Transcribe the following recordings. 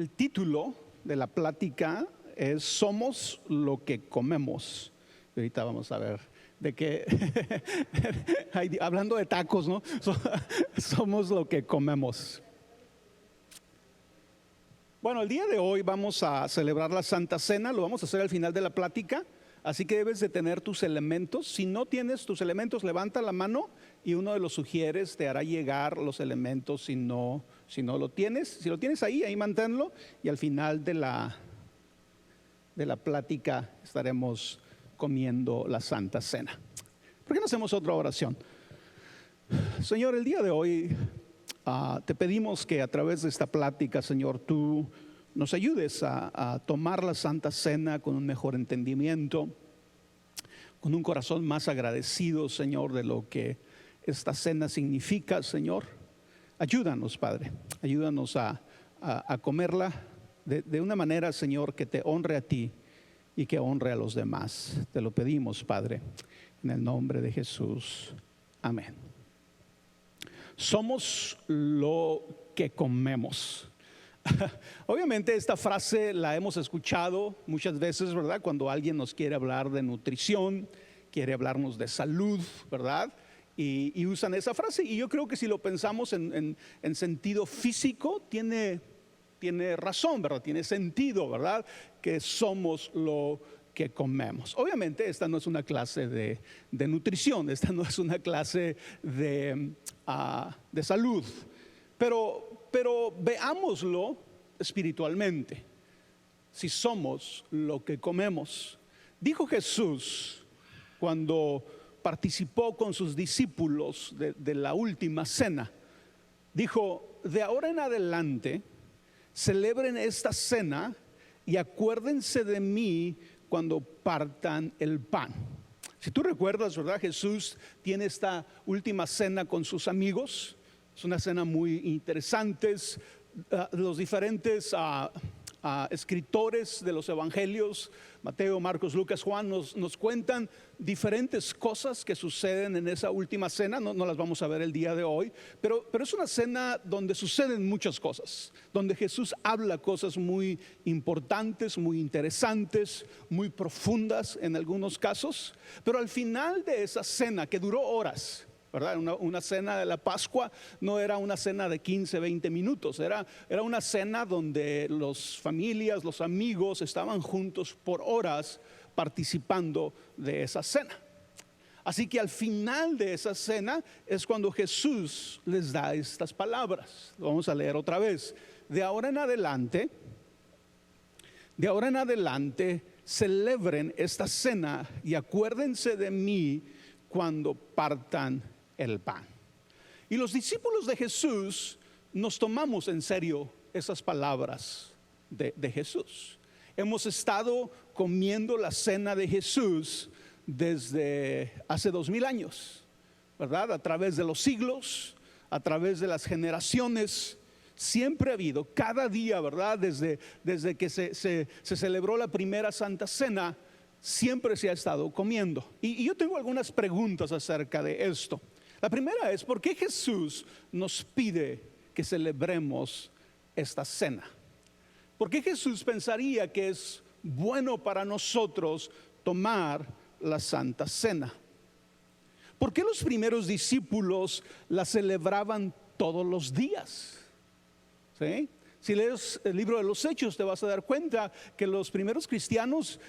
El título de la plática es Somos lo que comemos. Y ahorita vamos a ver de qué, hablando de tacos, ¿no? Somos lo que comemos. Bueno, el día de hoy vamos a celebrar la Santa Cena, lo vamos a hacer al final de la plática, así que debes de tener tus elementos. Si no tienes tus elementos, levanta la mano y uno de los sugieres te hará llegar los elementos si no lo tienes. Si lo tienes ahí manténlo, y al final de la plática estaremos comiendo la Santa Cena. ¿Por qué no hacemos otra oración? Señor, el día de hoy te pedimos que a través de esta plática, Señor, tú nos ayudes a tomar la Santa Cena con un mejor entendimiento, con un corazón más agradecido, Señor, de lo que esta cena significa, Señor. Ayúdanos, Padre, ayúdanos a comerla de una manera, Señor, que te honre a ti y que honre a los demás. Te lo pedimos, Padre, en el nombre de Jesús. Amén. Somos lo que comemos. Obviamente esta frase la hemos escuchado muchas veces, ¿verdad? Cuando alguien nos quiere hablar de nutrición, quiere hablarnos de salud, ¿verdad? Y usan esa frase, y yo creo que si lo pensamos en sentido físico, tiene razón, ¿verdad? Tiene sentido, ¿verdad? Que somos lo que comemos. Obviamente esta no es una clase de nutrición, esta no es una clase de salud, pero veámoslo espiritualmente. Si somos lo que comemos, dijo Jesús cuando participó con sus discípulos de la última cena, dijo: de ahora en adelante celebren esta cena y acuérdense de mí cuando partan el pan. Si tú recuerdas, ¿verdad? Jesús tiene esta última cena con sus amigos. Es una cena muy interesante. Los diferentes escritores de los evangelios, Mateo, Marcos, Lucas, Juan, nos cuentan diferentes cosas que suceden en esa última cena. No las vamos a ver el día de hoy, pero es una cena donde suceden muchas cosas, donde Jesús habla cosas muy importantes, muy interesantes, muy profundas en algunos casos. Pero al final de esa cena, que duró horas, ¿verdad? Una cena de la Pascua no era una cena de 15, 20 minutos, era una cena donde las familias, los amigos estaban juntos por horas participando de esa cena. Así que al final de esa cena es cuando Jesús les da estas palabras. Lo vamos a leer otra vez. De ahora en adelante celebren esta cena y acuérdense de mí cuando partan el pan. Y los discípulos de Jesús nos tomamos en serio esas palabras de Jesús. Hemos estado comiendo la cena de Jesús desde hace 2000 años, ¿verdad? A través de los siglos, a través de las generaciones, siempre ha habido, cada día, ¿verdad? Desde que se celebró la primera Santa Cena, siempre se ha estado comiendo. Y yo tengo algunas preguntas acerca de esto. La primera es: ¿por qué Jesús nos pide que celebremos esta cena? ¿Por qué Jesús pensaría que es bueno para nosotros tomar la Santa Cena? ¿Por qué los primeros discípulos la celebraban todos los días? ¿Sí? Si lees el libro de los Hechos, te vas a dar cuenta que los primeros cristianos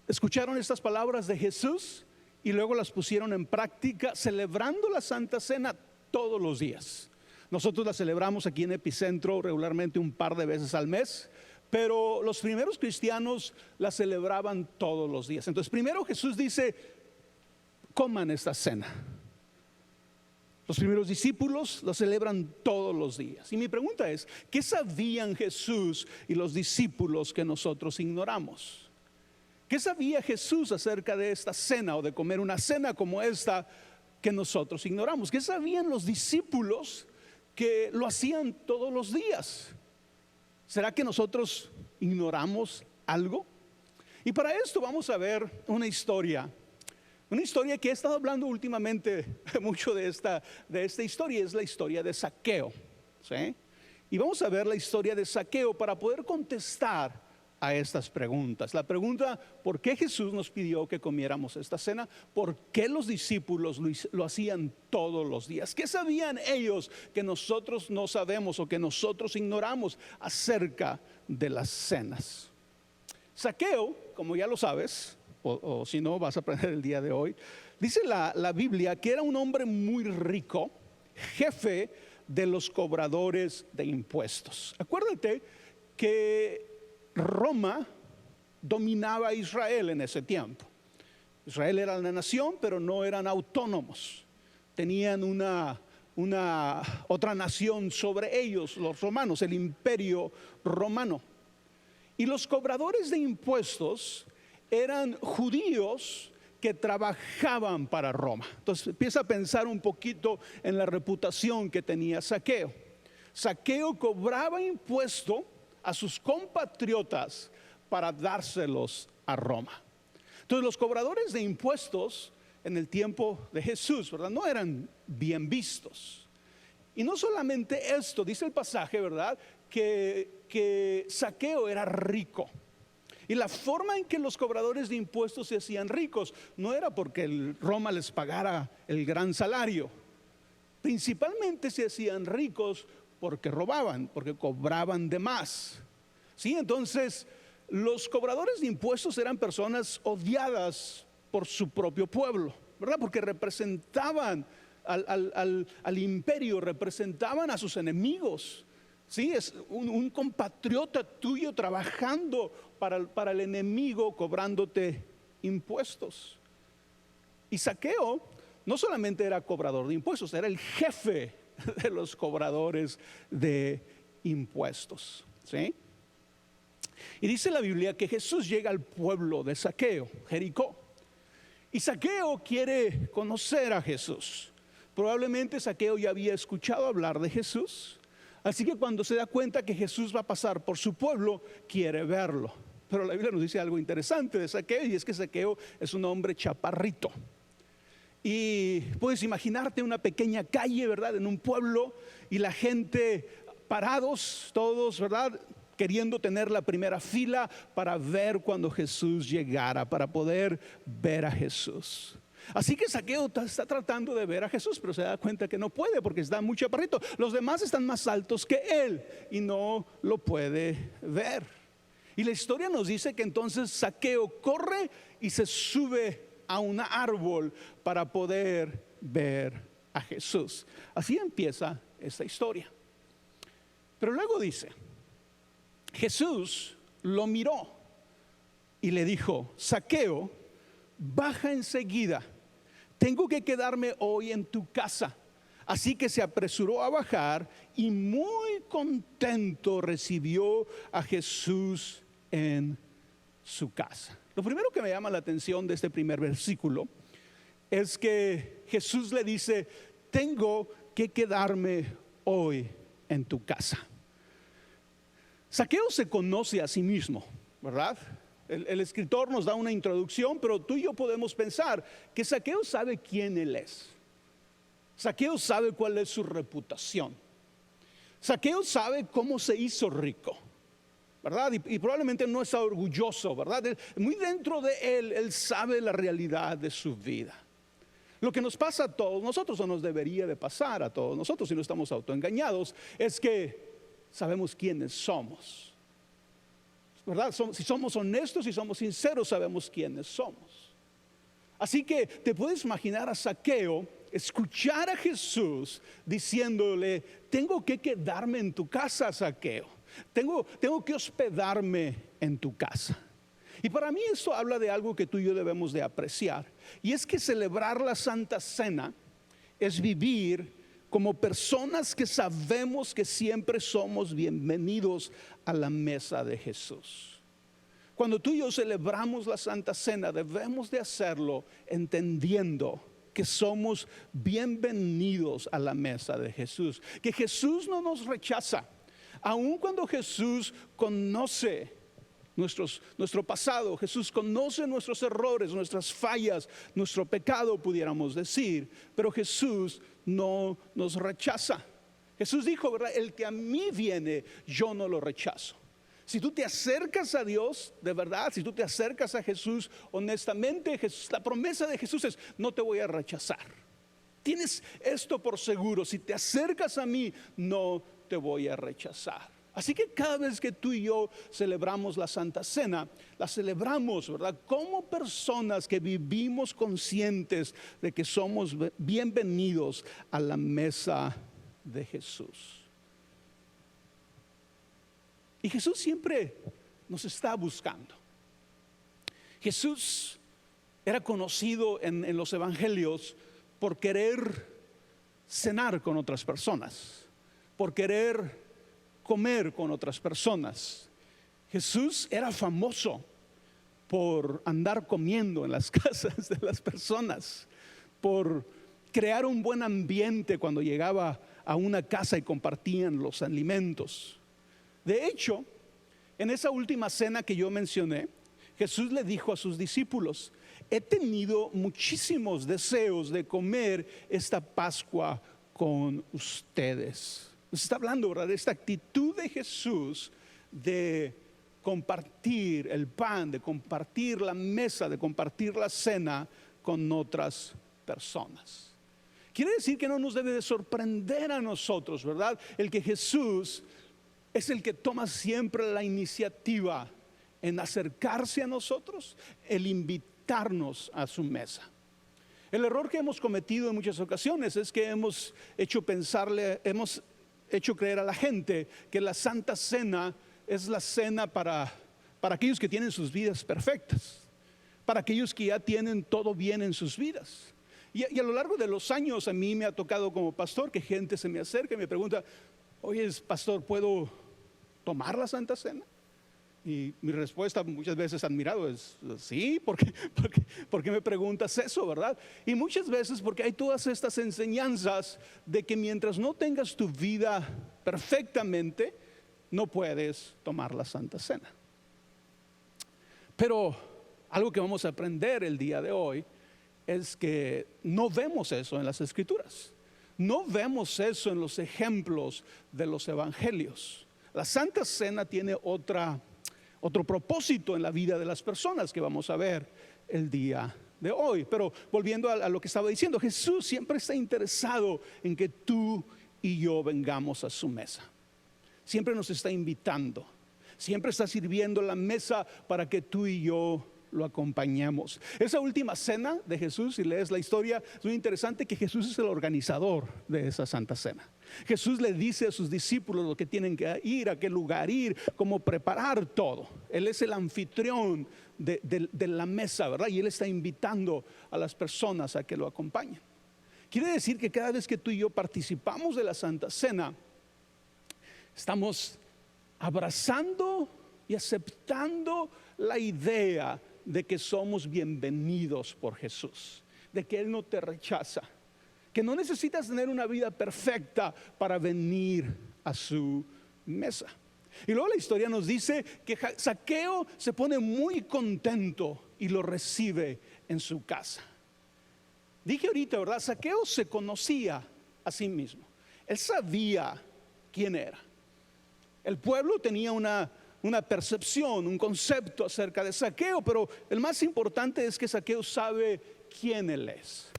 escucharon estas palabras de Jesús y luego las pusieron en práctica, celebrando la Santa Cena todos los días. Nosotros la celebramos aquí en Epicentro regularmente un par de veces al mes, pero los primeros cristianos la celebraban todos los días. Entonces primero Jesús dice: coman esta cena. Los primeros discípulos la celebran todos los días. Y mi pregunta es: ¿qué sabían Jesús y los discípulos que nosotros ignoramos? ¿Qué sabía Jesús acerca de esta cena, o de comer una cena como esta, que nosotros ignoramos? ¿Qué sabían los discípulos que lo hacían todos los días? ¿Será que nosotros ignoramos algo? Y para esto vamos a ver una historia que he estado hablando últimamente mucho de esta historia. Es la historia de Zaqueo, ¿sí? Y vamos a ver la historia de Zaqueo para poder contestar a estas preguntas. La pregunta, ¿por qué Jesús nos pidió que comiéramos esta cena? ¿Por qué los discípulos lo hacían todos los días? ¿Qué sabían ellos que nosotros no sabemos o que nosotros ignoramos acerca de las cenas? Zaqueo, como ya lo sabes, o si no vas a aprender el día de hoy, dice la Biblia que era un hombre muy rico, jefe de los cobradores de impuestos. Acuérdate que Roma dominaba a Israel en ese tiempo. Israel era la nación, pero no eran autónomos. Tenían una otra nación sobre ellos, los romanos, el imperio romano. Y los cobradores de impuestos eran judíos que trabajaban para Roma. Entonces empieza a pensar un poquito en la reputación que tenía Zaqueo. Zaqueo cobraba impuesto a sus compatriotas para dárselos a Roma. Entonces los cobradores de impuestos en el tiempo de Jesús, ¿verdad?, no eran bien vistos. Y no solamente esto, dice el pasaje, ¿verdad?, que Zaqueo era rico. Y la forma en que los cobradores de impuestos se hacían ricos no era porque Roma les pagara el gran salario. Principalmente se hacían ricos porque robaban, porque cobraban de más. ¿Sí? Entonces, los cobradores de impuestos eran personas odiadas por su propio pueblo, ¿verdad? Porque representaban al imperio, representaban a sus enemigos. Sí, es un compatriota tuyo trabajando para el enemigo, cobrándote impuestos. Y Zaqueo no solamente era cobrador de impuestos, era el jefe de los cobradores de impuestos. ¿Sí? Y dice la Biblia que Jesús llega al pueblo de Zaqueo, Jericó. Y Zaqueo quiere conocer a Jesús. Probablemente Zaqueo ya había escuchado hablar de Jesús. Así que cuando se da cuenta que Jesús va a pasar por su pueblo, quiere verlo. Pero la Biblia nos dice algo interesante de Zaqueo, y es que Zaqueo es un hombre chaparrito. Y puedes imaginarte una pequeña calle, ¿verdad?, en un pueblo, y la gente parados, todos, ¿verdad?, queriendo tener la primera fila para ver cuando Jesús llegara, para poder ver a Jesús. Así que Zaqueo está tratando de ver a Jesús, pero se da cuenta que no puede porque está muy chaparrito. Los demás están más altos que él y no lo puede ver. Y la historia nos dice que entonces Zaqueo corre y se sube a un árbol para poder ver a Jesús. Así empieza esta historia. Pero luego dice, Jesús lo miró y le dijo, Zaqueo, baja enseguida. Tengo que quedarme hoy en tu casa. Así que se apresuró a bajar y muy contento recibió a Jesús en su casa. Lo primero que me llama la atención de este primer versículo es que Jesús le dice, tengo que quedarme hoy en tu casa. Zaqueo se conoce a sí mismo, ¿verdad? El escritor nos da una introducción, pero tú y yo podemos pensar que Zaqueo sabe quién él es. Zaqueo sabe cuál es su reputación. Zaqueo sabe cómo se hizo rico, ¿verdad? Y probablemente no está orgulloso, ¿verdad? Muy dentro de él sabe la realidad de su vida. Lo que nos pasa a todos nosotros, o nos debería de pasar a todos nosotros si no estamos autoengañados, es que sabemos quiénes somos. ¿Verdad? Si somos honestos y somos sinceros, sabemos quiénes somos. Así que te puedes imaginar a Zaqueo escuchar a Jesús diciéndole, tengo que quedarme en tu casa, Zaqueo. Tengo que hospedarme en tu casa. Y para mí esto habla de algo que tú y yo debemos de apreciar. Y es que celebrar la Santa Cena es vivir como personas que sabemos que siempre somos bienvenidos a la mesa de Jesús. Cuando tú y yo celebramos la Santa Cena, debemos de hacerlo entendiendo que somos bienvenidos a la mesa de Jesús. Que Jesús no nos rechaza, aun cuando Jesús conoce nuestro pasado. Jesús conoce nuestros errores, nuestras fallas, nuestro pecado, pudiéramos decir. Pero Jesús no nos rechaza. Jesús dijo, ¿verdad? El que a mí viene, yo no lo rechazo. Si tú te acercas a Dios, de verdad, si tú te acercas a Jesús, honestamente, la promesa de Jesús es, no te voy a rechazar. Tienes esto por seguro, si te acercas a mí, no te voy a rechazar. Así que cada vez que tú y yo celebramos la Santa Cena, la celebramos, ¿verdad? Como personas que vivimos conscientes de que somos bienvenidos a la mesa de Jesús. Y Jesús siempre nos está buscando. Jesús era conocido en los evangelios por querer cenar con otras personas, por querer comer con otras personas. Jesús era famoso por andar comiendo en las casas de las personas, por crear un buen ambiente cuando llegaba a una casa y compartían los alimentos. De hecho, en esa última cena que yo mencioné, Jesús le dijo a sus discípulos, he tenido muchísimos deseos de comer esta Pascua con ustedes. Nos está hablando, ¿verdad?, de esta actitud de Jesús de compartir el pan, de compartir la mesa, de compartir la cena con otras personas. Quiere decir que no nos debe de sorprender a nosotros, ¿verdad? El que Jesús es el que toma siempre la iniciativa en acercarse a nosotros, el invitarnos a su mesa. El error que hemos cometido en muchas ocasiones es que hemos hecho creer a la gente que la Santa Cena es la cena para aquellos que tienen sus vidas perfectas, para aquellos que ya tienen todo bien en sus vidas. Y a lo largo de los años a mí me ha tocado como pastor que gente se me acerca y me pregunta, oye, pastor, ¿puedo tomar la Santa Cena? Y mi respuesta muchas veces admirado es sí, ¿por qué me preguntas eso, verdad? Y muchas veces porque hay todas estas enseñanzas de que mientras no tengas tu vida perfectamente, no puedes tomar la Santa Cena. Pero algo que vamos a aprender el día de hoy es que no vemos eso en las Escrituras. No vemos eso en los ejemplos de los evangelios. La Santa Cena tiene otro propósito en la vida de las personas que vamos a ver el día de hoy. Pero volviendo a lo que estaba diciendo, Jesús siempre está interesado en que tú y yo vengamos a su mesa. Siempre nos está invitando, siempre está sirviendo la mesa para que tú y yo lo acompañemos. Esa última cena de Jesús, si lees la historia, es muy interesante que Jesús es el organizador de esa Santa Cena. Jesús le dice a sus discípulos lo que tienen que ir, a qué lugar ir, cómo preparar todo. Él es el anfitrión de la mesa, ¿verdad? Y Él está invitando a las personas a que lo acompañen. Quiere decir que cada vez que tú y yo participamos de la Santa Cena, estamos abrazando y aceptando la idea de que somos bienvenidos por Jesús, de que Él no te rechaza, que no necesitas tener una vida perfecta para venir a su mesa. Y luego la historia nos dice que Zaqueo se pone muy contento y lo recibe en su casa. Dije ahorita, ¿verdad? Zaqueo se conocía a sí mismo. Él sabía quién era. El pueblo tenía una percepción, un concepto acerca de Zaqueo, pero el más importante es que Zaqueo sabe quién él es.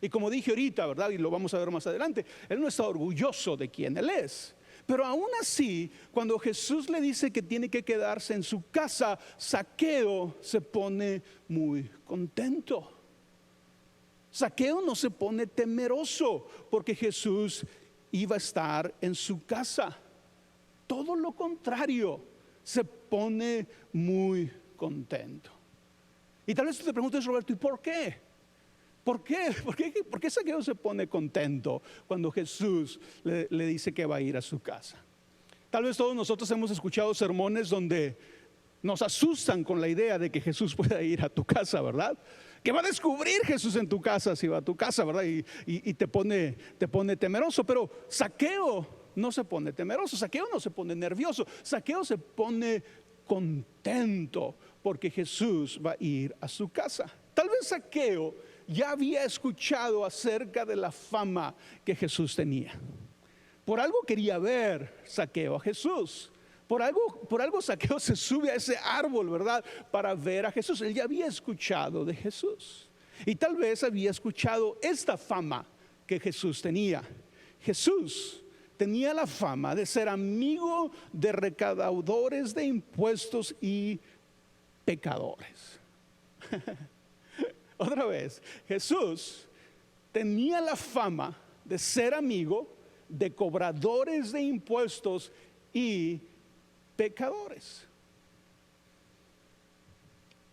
Y como dije ahorita, ¿verdad? Y lo vamos a ver más adelante, él no está orgulloso de quién él es. Pero aún así, cuando Jesús le dice que tiene que quedarse en su casa, Zaqueo se pone muy contento. Zaqueo no se pone temeroso porque Jesús iba a estar en su casa. Todo lo contrario, se pone muy contento. Y tal vez tú te preguntes, Roberto, ¿y por qué? ¿Por qué Zaqueo se pone contento cuando Jesús le dice que va a ir a su casa? Tal vez todos nosotros hemos escuchado sermones donde nos asustan con la idea de que Jesús pueda ir a tu casa, ¿verdad? Que va a descubrir Jesús en tu casa si va a tu casa, ¿verdad? Y te pone temeroso. Pero Zaqueo no se pone temeroso, Zaqueo no se pone nervioso, Zaqueo se pone contento porque Jesús va a ir a su casa. Tal vez Zaqueo ya había escuchado acerca de la fama que Jesús tenía. Por algo quería ver Zaqueo a Jesús. Por algo Zaqueo se sube a ese árbol, ¿verdad? Para ver a Jesús. Él ya había escuchado de Jesús. Y tal vez había escuchado esta fama que Jesús tenía. Jesús tenía la fama de ser amigo de recaudadores de impuestos y pecadores. Otra vez, Jesús tenía la fama de ser amigo de cobradores de impuestos y pecadores.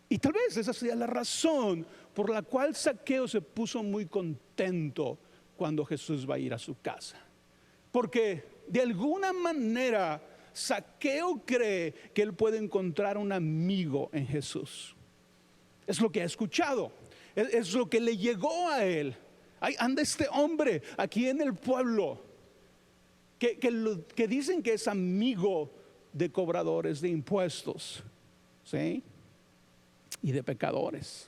Y tal vez esa sea la razón por la cual Zaqueo se puso muy contento cuando Jesús va a ir a su casa. Porque de alguna manera Zaqueo cree que él puede encontrar un amigo en Jesús. Es lo que ha escuchado, es lo que le llegó a él. Ahí anda este hombre aquí en el pueblo que dicen que es amigo de cobradores de impuestos, ¿sí? Y de pecadores.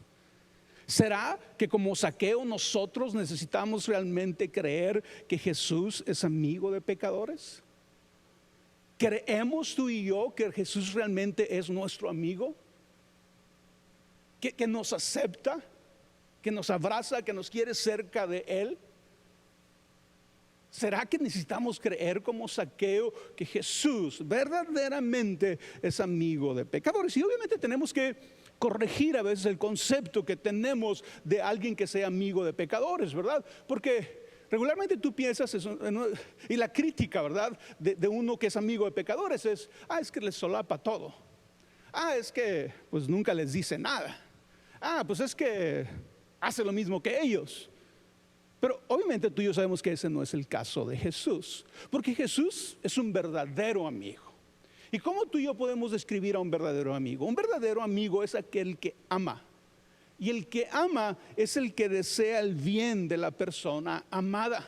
¿Será que como Zaqueo nosotros necesitamos realmente creer que Jesús es amigo de pecadores? ¿Creemos tú y yo que Jesús realmente es nuestro amigo? Que nos acepta, que nos abraza, que nos quiere cerca de Él. ¿Será que necesitamos creer como Zaqueo que Jesús verdaderamente es amigo de pecadores? Y obviamente tenemos que corregir a veces el concepto que tenemos de alguien que sea amigo de pecadores, ¿verdad? Porque regularmente tú piensas eso, y la crítica, ¿verdad? De uno que es amigo de pecadores es que les solapa todo. Es que pues nunca les dice nada. Pues es que hace lo mismo que ellos. Pero obviamente tú y yo sabemos que ese no es el caso de Jesús, porque Jesús es un verdadero amigo. ¿Y cómo tú y yo podemos describir a un verdadero amigo? Un verdadero amigo es aquel que ama. Y el que ama es el que desea el bien de la persona amada.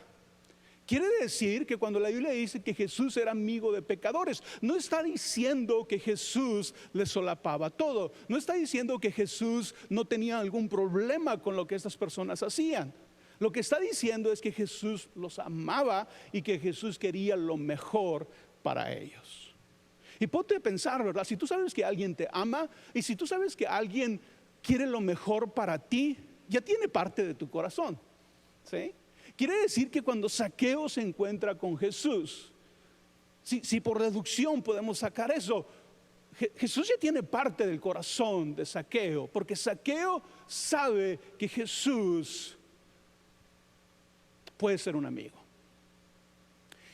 Quiere decir que cuando la Biblia dice que Jesús era amigo de pecadores, no está diciendo que Jesús les solapaba todo. No está diciendo que Jesús no tenía algún problema con lo que estas personas hacían. Lo que está diciendo es que Jesús los amaba y que Jesús quería lo mejor para ellos. Y ponte a pensar, ¿verdad? Si tú sabes que alguien te ama y si tú sabes que alguien quiere lo mejor para ti, ya tiene parte de tu corazón, ¿sí? Quiere decir que cuando Zaqueo se encuentra con Jesús, si por deducción podemos sacar eso, Jesús ya tiene parte del corazón de Zaqueo, porque Zaqueo sabe que Jesús puede ser un amigo.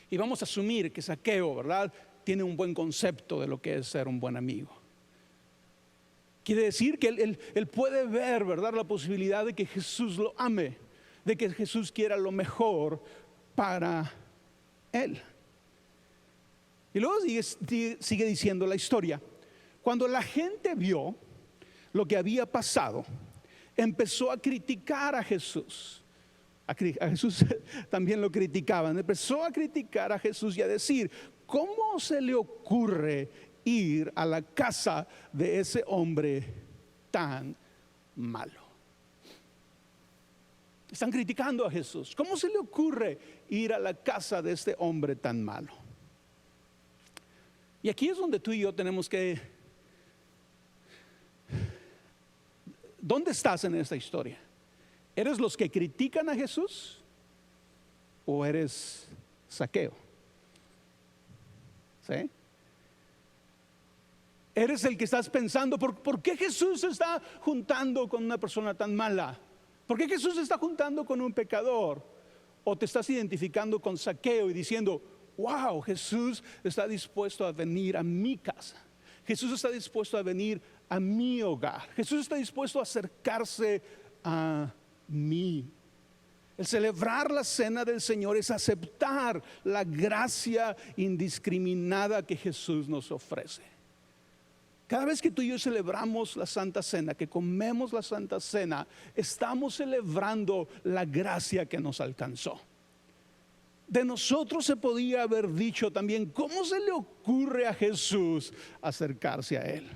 Y vamos a asumir que Zaqueo, ¿verdad?, tiene un buen concepto de lo que es ser un buen amigo. Quiere decir que él puede ver, ¿verdad?, la posibilidad de que Jesús lo ame, de que Jesús quiera lo mejor para él. Y luego sigue diciendo la historia. Cuando la gente vio lo que había pasado, empezó a criticar a Jesús. A Jesús también lo criticaban. Empezó a criticar a Jesús y a decir: ¿cómo se le ocurre ir a la casa de ese hombre tan malo? Están criticando a Jesús. ¿Cómo se le ocurre ir a la casa de este hombre tan malo? Y aquí es donde tú y yo tenemos que... ¿Dónde estás en esta historia? ¿Eres los que critican a Jesús o eres Zaqueo? ¿Sí? ¿Eres el que estás pensando por qué Jesús se está juntando con una persona tan mala? ¿Por qué Jesús se está juntando con un pecador? ¿O te estás identificando con Zaqueo y diciendo: wow, Jesús está dispuesto a venir a mi casa? Jesús está dispuesto a venir a mi hogar. Jesús está dispuesto a acercarse a mí. El celebrar la cena del Señor es aceptar la gracia indiscriminada que Jesús nos ofrece. Cada vez que tú y yo celebramos la Santa Cena, que comemos la Santa Cena, estamos celebrando la gracia que nos alcanzó. De nosotros se podía haber dicho también: ¿cómo se le ocurre a Jesús acercarse a Él?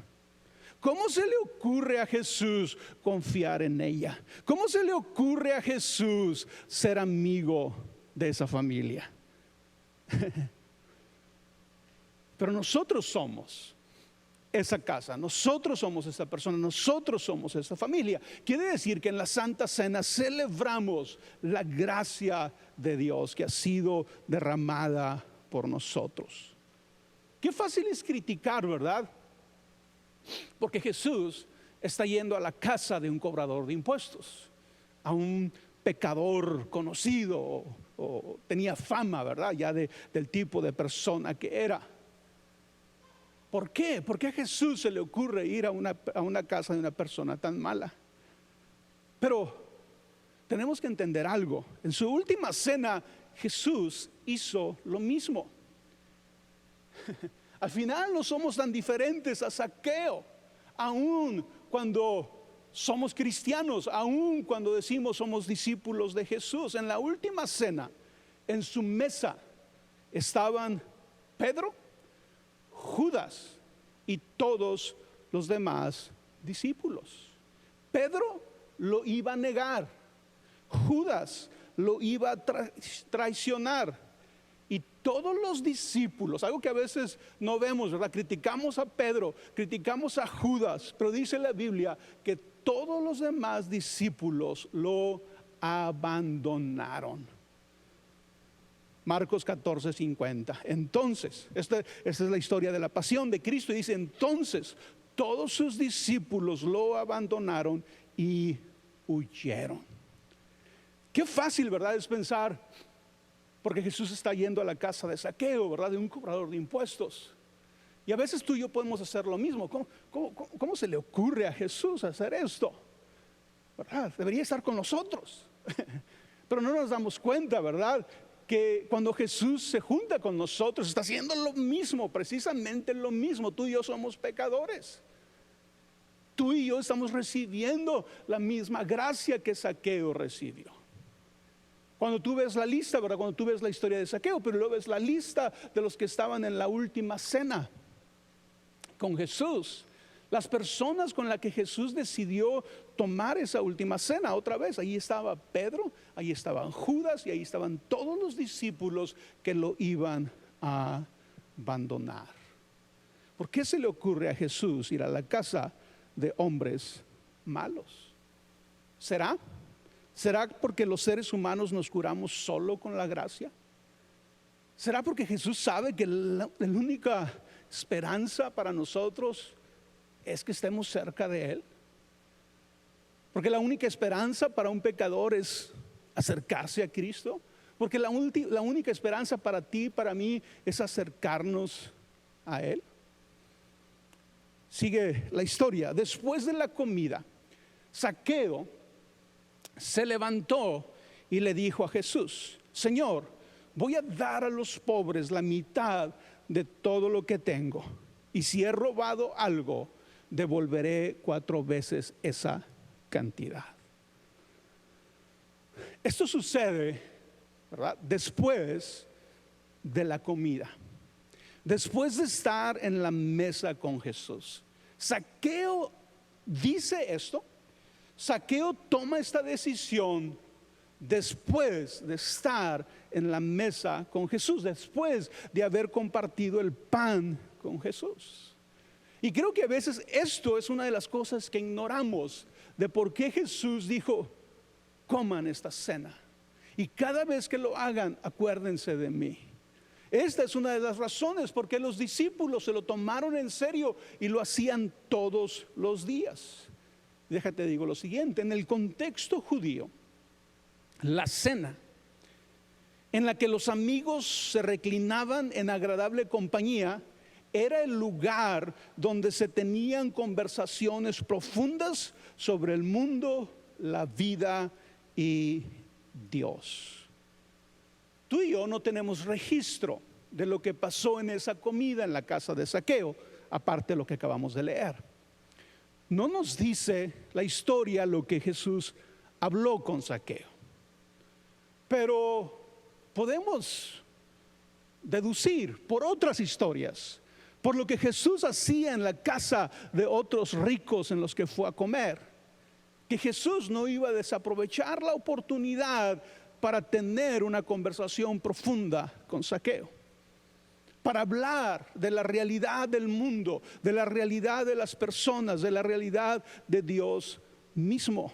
¿Cómo se le ocurre a Jesús confiar en ella? ¿Cómo se le ocurre a Jesús ser amigo de esa familia? Pero nosotros somos esa casa, nosotros somos esa persona, nosotros somos esa familia. Quiere decir que en la Santa Cena celebramos la gracia de Dios que ha sido derramada por nosotros. Qué fácil es criticar, ¿verdad? Porque Jesús está yendo a la casa de un cobrador de impuestos, a un pecador conocido, o tenía fama, ¿verdad? Ya del tipo de persona que era. ¿Por qué? ¿Por qué a Jesús se le ocurre ir a una casa de una persona tan mala? Pero tenemos que entender algo. En su última cena, Jesús hizo lo mismo. Al final no somos tan diferentes a Zaqueo, aun cuando somos cristianos, aun cuando decimos somos discípulos de Jesús. En la última cena, en su mesa, estaban Pedro, Judas y todos los demás discípulos. Pedro lo iba a negar, Judas lo iba a traicionar, y todos los discípulos, algo que a veces no vemos, ¿verdad? Criticamos a Pedro, criticamos a Judas, pero dice la Biblia que todos los demás discípulos lo abandonaron. Marcos 14:50. Entonces, esta es la historia de la pasión de Cristo. Y dice, entonces todos sus discípulos lo abandonaron y huyeron. Qué fácil, ¿verdad? Es pensar, porque Jesús está yendo a la casa de Zaqueo, ¿verdad? De un cobrador de impuestos. Y a veces tú y yo podemos hacer lo mismo. ¿Cómo se le ocurre a Jesús hacer esto? ¿Verdad? Debería estar con nosotros. Pero no nos damos cuenta, ¿verdad? Que cuando Jesús se junta con nosotros, está haciendo lo mismo, precisamente lo mismo. Tú y yo somos pecadores. Tú y yo estamos recibiendo la misma gracia que Zaqueo recibió. Cuando tú ves la lista, ¿verdad? Cuando tú ves la historia de Zaqueo, pero luego ves la lista de los que estaban en la última cena con Jesús, las personas con las que Jesús decidió tomar esa última cena otra vez. Ahí estaba Pedro, ahí estaban Judas y ahí estaban todos los discípulos que lo iban a abandonar. ¿Por qué se le ocurre a Jesús ir a la casa de hombres malos? ¿Será porque los seres humanos nos curamos solo con la gracia? ¿Será porque Jesús sabe que la única esperanza para nosotros es que estemos cerca de Él? Porque la única esperanza para un pecador es acercarse a Cristo. Porque la única esperanza para ti y para mí es acercarnos a Él. Sigue la historia. Después de la comida, Zaqueo se levantó y le dijo a Jesús: Señor, voy a dar a los pobres la mitad de todo lo que tengo, y si he robado algo, devolveré 4 veces esa cantidad. Esto sucede, ¿verdad?, después de la comida, después de estar en la mesa con Jesús. Zaqueo dice esto. Zaqueo toma esta decisión después de estar en la mesa con Jesús, después de haber compartido el pan con Jesús. Y creo que a veces esto es una de las cosas que ignoramos de por qué Jesús dijo: coman esta cena, y cada vez que lo hagan, acuérdense de mí. Esta es una de las razones por qué los discípulos se lo tomaron en serio y lo hacían todos los días. Déjate digo lo siguiente: en el contexto judío, la cena en la que los amigos se reclinaban en agradable compañía era el lugar donde se tenían conversaciones profundas sobre el mundo, la vida y Dios. Tú y yo no tenemos registro de lo que pasó en esa comida en la casa de Zaqueo, aparte de lo que acabamos de leer. No nos dice la historia lo que Jesús habló con Zaqueo, pero podemos deducir por otras historias, por lo que Jesús hacía en la casa de otros ricos en los que fue a comer, que Jesús no iba a desaprovechar la oportunidad para tener una conversación profunda con Zaqueo. para hablar de la realidad del mundo, de la realidad de las personas, de la realidad de Dios mismo.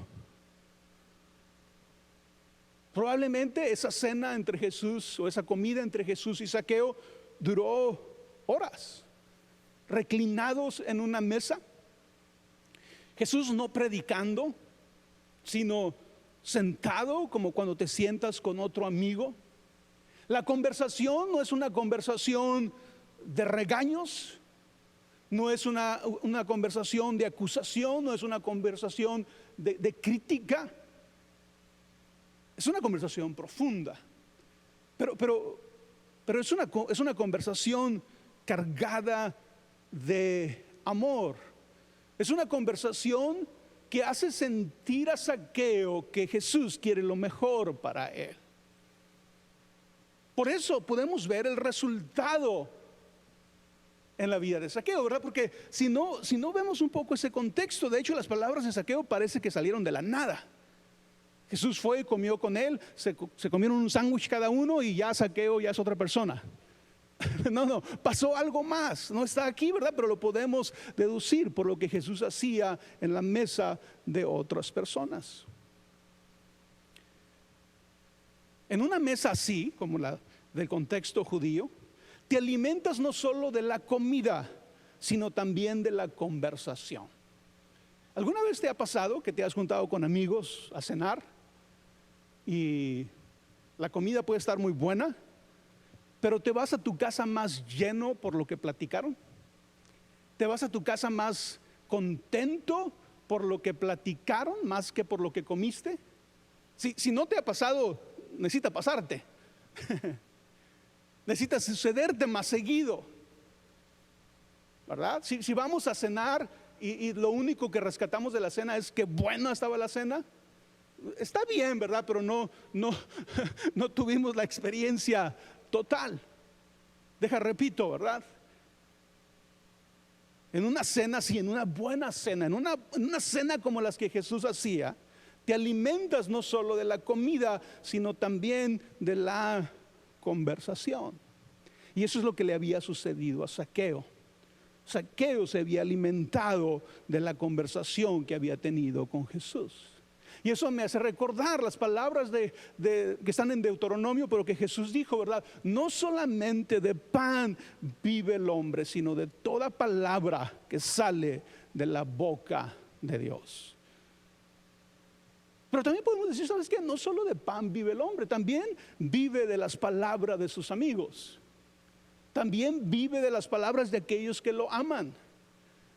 Probablemente esa cena entre Jesús o esa comida entre Jesús y Zaqueo duró horas, reclinados en una mesa. Jesús no predicando, sino sentado como cuando te sientas con otro amigo. La conversación no es una conversación de regaños, no es una conversación de acusación, no es una conversación de crítica. Es una conversación profunda, pero es una conversación cargada de amor. Es una conversación que hace sentir a Zaqueo que Jesús quiere lo mejor para él. Por eso podemos ver el resultado en la vida de Zaqueo, ¿verdad? Porque si no vemos un poco ese contexto, de hecho las palabras de Zaqueo parece que salieron de la nada. Jesús fue y comió con él, se comieron un sándwich cada uno y ya Zaqueo ya es otra persona. No, pasó algo más, no está aquí, ¿verdad? Pero lo podemos deducir por lo que Jesús hacía en la mesa de otras personas. En una mesa así, como la del contexto judío, te alimentas no solo de la comida, sino también de la conversación. ¿Alguna vez te ha pasado que te has juntado con amigos a cenar y la comida puede estar muy buena, pero te vas a tu casa más lleno por lo que platicaron? ¿Te vas a tu casa más contento por lo que platicaron más que por lo que comiste? Si no te ha pasado, necesita pasarte. Necesita sucederte más seguido, ¿verdad? Si vamos a cenar y lo único que rescatamos de la cena es que buena estaba la cena, está bien, ¿verdad? Pero no tuvimos la experiencia total. Repito, ¿verdad? En una cena así, en una buena cena, en una cena como las que Jesús hacía, te alimentas no solo de la comida, sino también de la conversación. Y eso es lo que le había sucedido a Zaqueo. Zaqueo se había alimentado de la conversación que había tenido con Jesús. Y eso me hace recordar las palabras que están en Deuteronomio, pero que Jesús dijo, ¿verdad? No solamente de pan vive el hombre, sino de toda palabra que sale de la boca de Dios. Pero también podemos decir, ¿sabes qué? No solo de pan vive el hombre, también vive de las palabras de sus amigos. También vive de las palabras de aquellos que lo aman.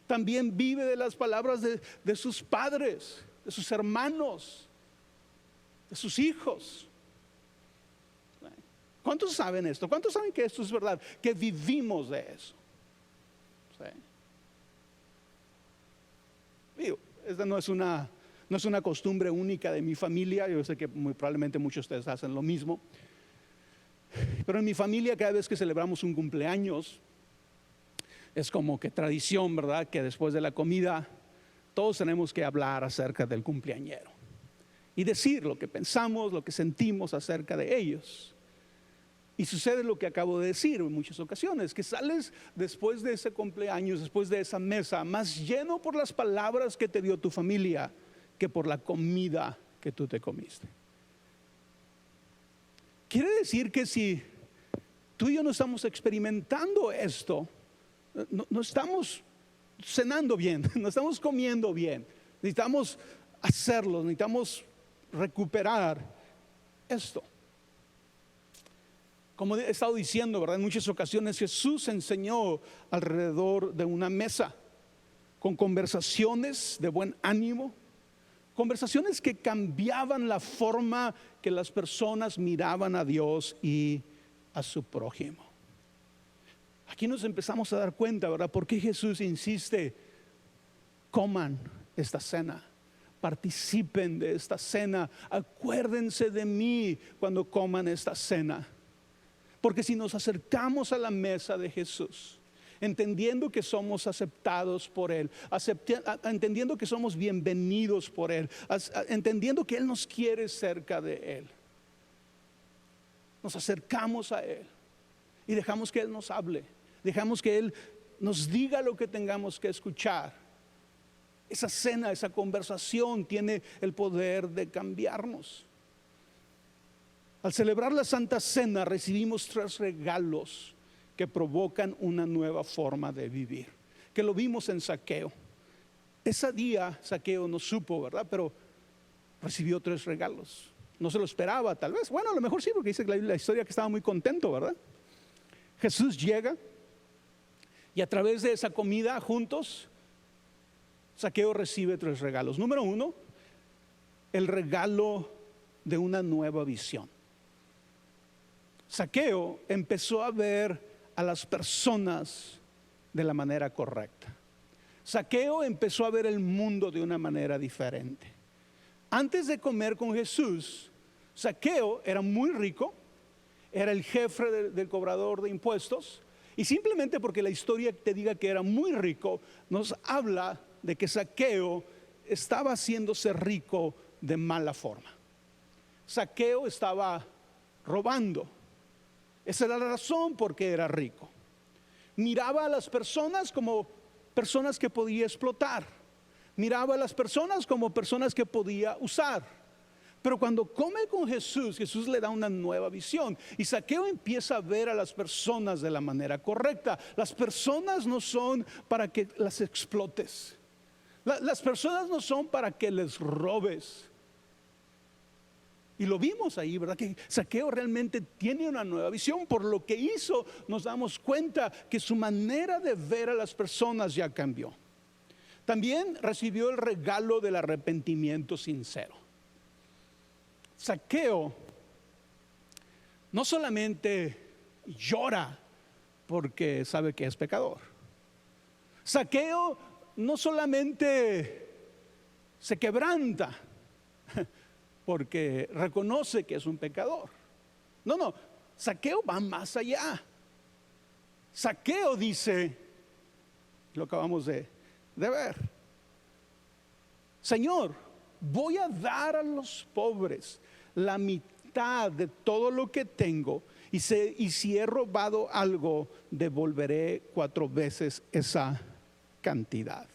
También vive de las palabras de sus padres, de sus hermanos, de sus hijos. ¿Cuántos saben esto? ¿Cuántos saben que esto es verdad? Que vivimos de eso. ¿Sí? Esta no es una costumbre única de mi familia. Yo sé que muy probablemente muchos de ustedes hacen lo mismo. Pero en mi familia, cada vez que celebramos un cumpleaños, es como que tradición, ¿verdad? Que después de la comida todos tenemos que hablar acerca del cumpleañero y decir lo que pensamos, lo que sentimos acerca de ellos. Y sucede lo que acabo de decir en muchas ocasiones, que sales después de ese cumpleaños, después de esa mesa, más lleno por las palabras que te dio tu familia que por la comida que tú te comiste. Quiere decir que si tú y yo no estamos experimentando esto, no estamos cenando bien, no estamos comiendo bien. Necesitamos hacerlo, necesitamos recuperar esto. Como he estado diciendo, ¿verdad? En muchas ocasiones Jesús enseñó alrededor de una mesa, con conversaciones de buen ánimo, conversaciones que cambiaban la forma que las personas miraban a Dios y a su prójimo. Aquí nos empezamos a dar cuenta, ¿verdad? ¿Por qué Jesús insiste? Coman esta cena, participen de esta cena, acuérdense de mí cuando coman esta cena. Porque si nos acercamos a la mesa de Jesús, entendiendo que somos aceptados por Él, entendiendo que somos bienvenidos por Él, entendiendo que Él nos quiere cerca de Él, nos acercamos a Él y dejamos que Él nos hable, dejamos que Él nos diga lo que tengamos que escuchar, esa cena, esa conversación tiene el poder de cambiarnos. Al celebrar la Santa Cena recibimos 3 regalos que provocan una nueva forma de vivir, que lo vimos en Zaqueo. Ese día Zaqueo no supo, ¿verdad? Pero recibió 3 regalos. No se lo esperaba, tal vez. Bueno, a lo mejor sí, porque dice la historia que estaba muy contento, ¿verdad? Jesús llega y a través de esa comida juntos, Zaqueo recibe 3 regalos. Número 1, el regalo de una nueva visión. Zaqueo empezó a ver a las personas de la manera correcta. Zaqueo empezó a ver el mundo de una manera diferente. Antes de comer con Jesús, Zaqueo era muy rico, era el jefe del cobrador de impuestos, y simplemente porque la historia te diga que era muy rico, nos habla de que Zaqueo estaba haciéndose rico de mala forma. Zaqueo estaba robando. Esa era la razón por qué era rico. Miraba a las personas como personas que podía explotar. Miraba a las personas como personas que podía usar. Pero cuando come con Jesús, Jesús le da una nueva visión. Y Zaqueo empieza a ver a las personas de la manera correcta. Las personas no son para que las explotes. Las personas no son para que les robes. Y lo vimos ahí, ¿verdad? Que Zaqueo realmente tiene una nueva visión. Por lo que hizo, nos damos cuenta que su manera de ver a las personas ya cambió. También recibió el regalo del arrepentimiento sincero. Zaqueo no solamente llora porque sabe que es pecador. Zaqueo no solamente se quebranta porque reconoce que es un pecador. No, Zaqueo va más allá. Zaqueo dice, lo acabamos de ver: Señor, voy a dar a los pobres la mitad de todo lo que tengo, y si he robado algo, devolveré 4 veces esa cantidad.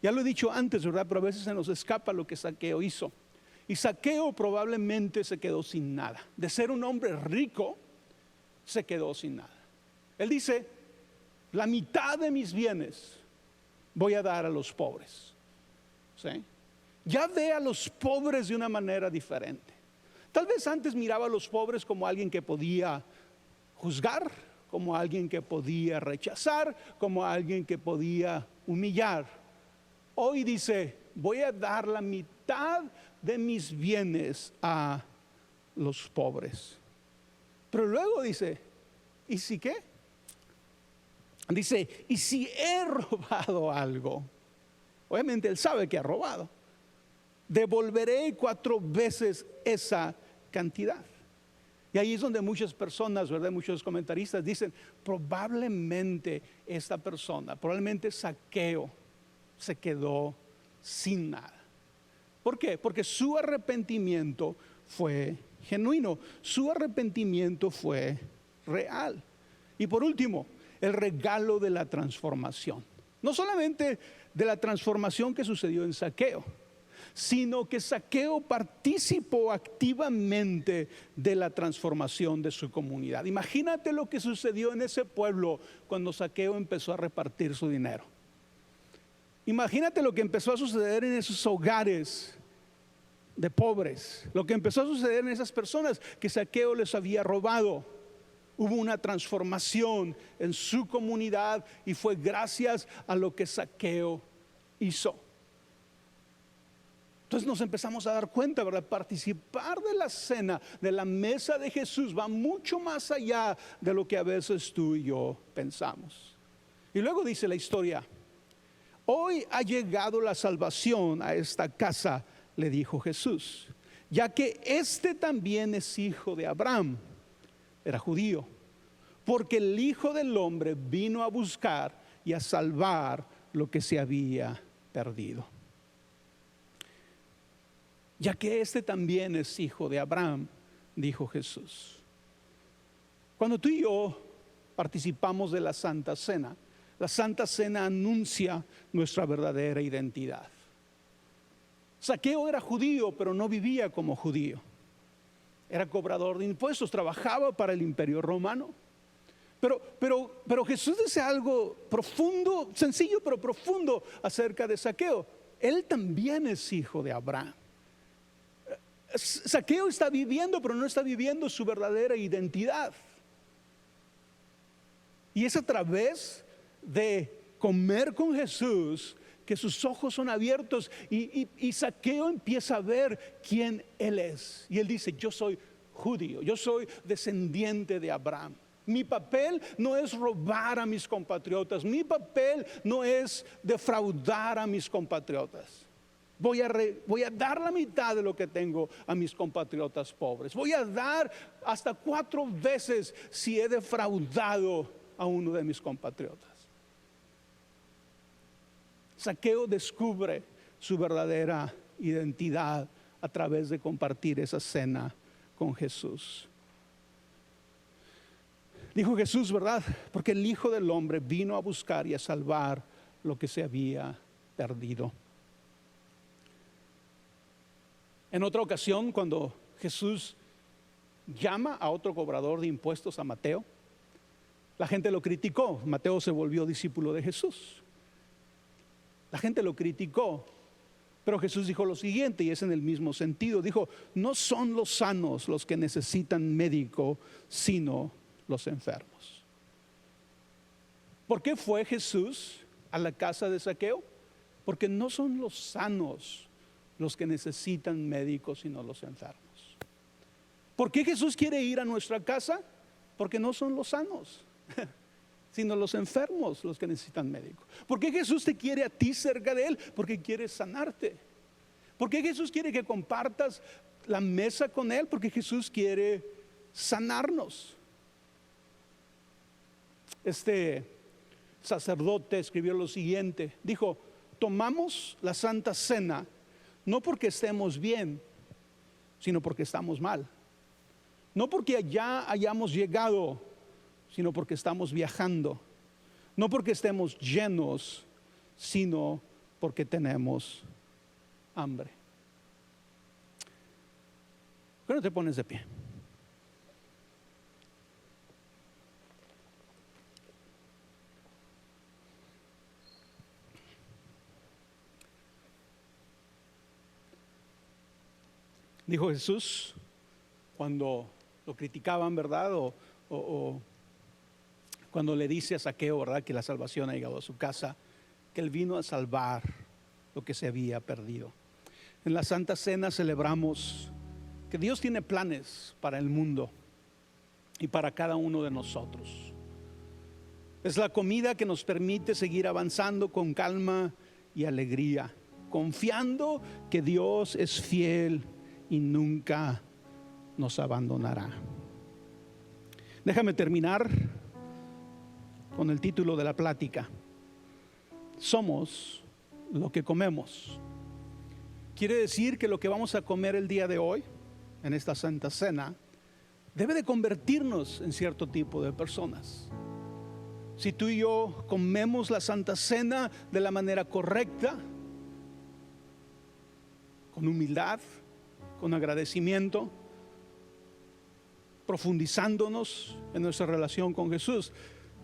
Ya lo he dicho antes, ¿verdad? Pero a veces se nos escapa lo que Zaqueo hizo. Y Zaqueo probablemente se quedó sin nada. De ser un hombre rico, se quedó sin nada. Él dice: la mitad de mis bienes voy a dar a los pobres. ¿Sí? Ya ve a los pobres de una manera diferente. Tal vez antes miraba a los pobres como alguien que podía juzgar, como alguien que podía rechazar, como alguien que podía humillar. Hoy dice: voy a dar la mitad de mis bienes a los pobres. Pero luego dice: ¿y si qué? Dice: ¿y si he robado algo? Obviamente él sabe que ha robado. Devolveré 4 veces esa cantidad. Y ahí es donde muchas personas, ¿verdad? Muchos comentaristas dicen: probablemente esta persona, probablemente Zaqueo, se quedó sin nada. ¿Por qué? Porque su arrepentimiento fue genuino, su arrepentimiento fue real. Y por último, el regalo de la transformación. No solamente de la transformación que sucedió en Zaqueo, sino que Zaqueo participó activamente de la transformación de su comunidad. Imagínate lo que sucedió en ese pueblo cuando Zaqueo empezó a repartir su dinero. Imagínate lo que empezó a suceder en esos hogares de pobres, lo que empezó a suceder en esas personas que Zaqueo les había robado. Hubo una transformación en su comunidad y fue gracias a lo que Zaqueo hizo. Entonces nos empezamos a dar cuenta, ¿verdad? Participar de la cena, de la mesa de Jesús, va mucho más allá de lo que a veces tú y yo pensamos. Y luego dice la historia: hoy ha llegado la salvación a esta casa, le dijo Jesús, ya que este también es hijo de Abraham. Era judío, porque el Hijo del Hombre vino a buscar y a salvar lo que se había perdido. Ya que este también es hijo de Abraham, dijo Jesús. Cuando tú y yo participamos de la Santa Cena. La Santa Cena anuncia nuestra verdadera identidad. Zaqueo era judío, pero no vivía como judío. Era cobrador de impuestos, trabajaba para el Imperio Romano. Pero Jesús dice algo profundo, sencillo pero profundo acerca de Zaqueo. Él también es hijo de Abraham. Zaqueo está viviendo, pero no está viviendo su verdadera identidad. Y es a través de comer con Jesús que sus ojos son abiertos y Zaqueo empieza a ver quién él es. Y él dice: yo soy judío, yo soy descendiente de Abraham. Mi papel no es robar a mis compatriotas, mi papel no es defraudar a mis compatriotas. Voy a dar la mitad de lo que tengo a mis compatriotas pobres. Voy a dar hasta 4 veces si he defraudado a uno de mis compatriotas. Zaqueo descubre su verdadera identidad a través de compartir esa cena con Jesús. Dijo Jesús, ¿verdad? Porque el Hijo del Hombre vino a buscar y a salvar lo que se había perdido. En otra ocasión, cuando Jesús llama a otro cobrador de impuestos, a Mateo, la gente lo criticó. Mateo se volvió discípulo de Jesús. La gente lo criticó, pero Jesús dijo lo siguiente, y es en el mismo sentido. Dijo: no son los sanos los que necesitan médico, sino los enfermos. ¿Por qué fue Jesús a la casa de Zaqueo? Porque no son los sanos los que necesitan médicos, sino los enfermos. ¿Por qué Jesús quiere ir a nuestra casa? Porque no son los sanos, sino los enfermos los que necesitan médico. ¿Por qué Jesús te quiere a ti cerca de Él? Porque quiere sanarte. ¿Por qué Jesús quiere que compartas la mesa con Él? Porque Jesús quiere sanarnos. Este sacerdote escribió lo siguiente. Dijo: tomamos la Santa Cena no porque estemos bien, sino porque estamos mal. No porque allá hayamos llegado, sino porque estamos viajando. No porque estemos llenos, sino porque tenemos hambre. ¿Por qué no te pones de pie? Dijo Jesús cuando lo criticaban, ¿verdad? O cuando le dice a Zaqueo, ¿verdad?, que la salvación ha llegado a su casa, que Él vino a salvar lo que se había perdido. En la Santa Cena celebramos que Dios tiene planes para el mundo y para cada uno de nosotros. Es la comida que nos permite seguir avanzando con calma y alegría, confiando que Dios es fiel y nunca nos abandonará. Déjame terminar con el título de la plática: somos lo que comemos. Quiere decir que lo que vamos a comer el día de hoy, en esta Santa Cena, debe de convertirnos en cierto tipo de personas. Si tú y yo comemos la Santa Cena de la manera correcta, con humildad, con agradecimiento, profundizándonos en nuestra relación con Jesús,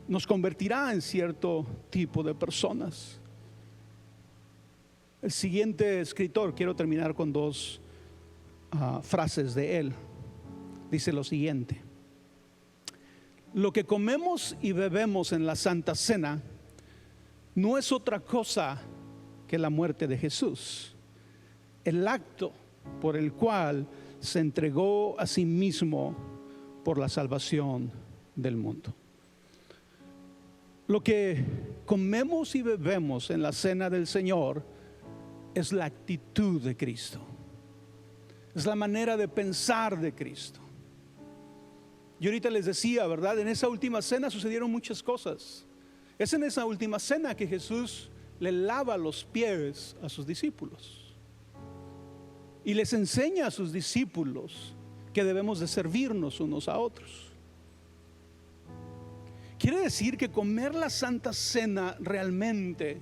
nos convertirá en cierto tipo de personas. El siguiente escritor, quiero terminar con 2 frases de él. Dice lo siguiente: lo que comemos y bebemos en la Santa Cena no es otra cosa que la muerte de Jesús, el acto por el cual se entregó a sí mismo por la salvación del mundo. Lo que comemos y bebemos en la cena del Señor es la actitud de Cristo, es la manera de pensar de Cristo. Yo ahorita les decía, ¿verdad? En esa última cena sucedieron muchas cosas. Es en esa última cena que Jesús le lava los pies a sus discípulos y les enseña a sus discípulos que debemos de servirnos unos a otros. Quiere decir que comer la Santa Cena realmente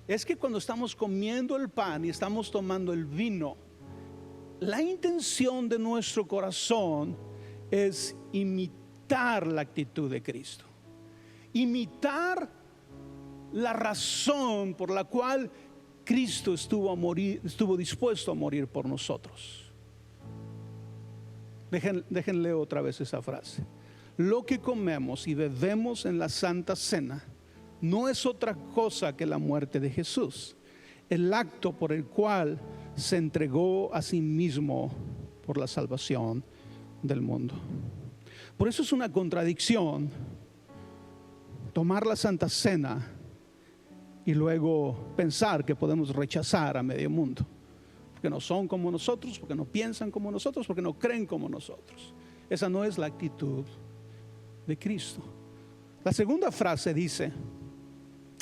es que cuando estamos comiendo el pan y estamos tomando el vino, la intención de nuestro corazón es imitar la actitud de Cristo, imitar la razón por la cual Cristo estuvo dispuesto a morir por nosotros. Déjenle otra vez esa frase. Lo que comemos y bebemos en la Santa Cena no es otra cosa que la muerte de Jesús, el acto por el cual se entregó a sí mismo por la salvación del mundo. Por eso es una contradicción tomar la Santa Cena y luego pensar que podemos rechazar a medio mundo, porque no son como nosotros, porque no piensan como nosotros, porque no creen como nosotros. Esa no es la actitud de Cristo. La segunda frase dice,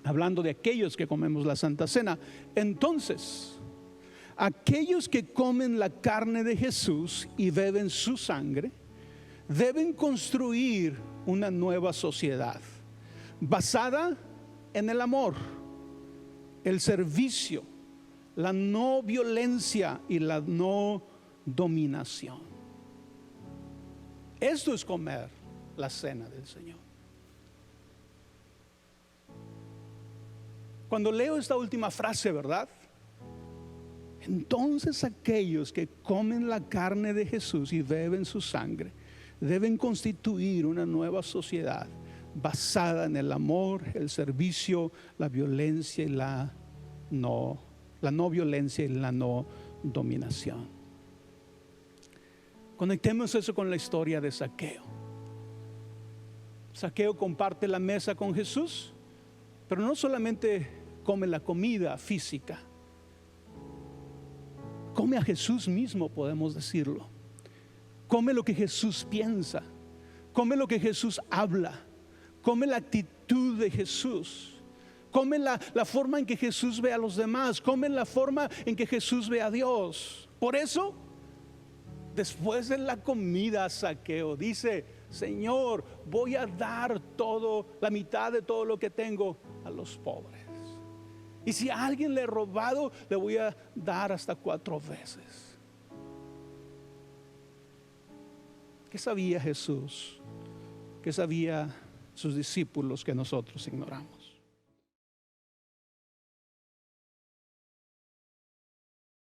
hablando de aquellos que comemos la Santa Cena, entonces, aquellos que comen la carne de Jesús y beben su sangre, deben construir una nueva sociedad basada en el amor, el servicio, la no violencia y la no dominación. Esto es comer la cena del Señor. Cuando leo esta última frase, ¿verdad? Entonces aquellos que comen la carne de Jesús y beben su sangre deben constituir una nueva sociedad basada en el amor, el servicio, la violencia y la no violencia y la no dominación. Conectemos eso con la historia de Zaqueo. Zaqueo comparte la mesa con Jesús, pero no solamente come la comida física, come a Jesús mismo, podemos decirlo. Come lo que Jesús piensa, come lo que Jesús habla, come la actitud de Jesús, come la forma en que Jesús ve a los demás, come la forma en que Jesús ve a Dios. Por eso, después de la comida, Zaqueo dice: Señor, voy a dar la mitad de todo lo que tengo a los pobres. Y si a alguien le he robado, le voy a dar hasta 4 veces. ¿Qué sabía Jesús? ¿Qué sabían sus discípulos que nosotros ignoramos?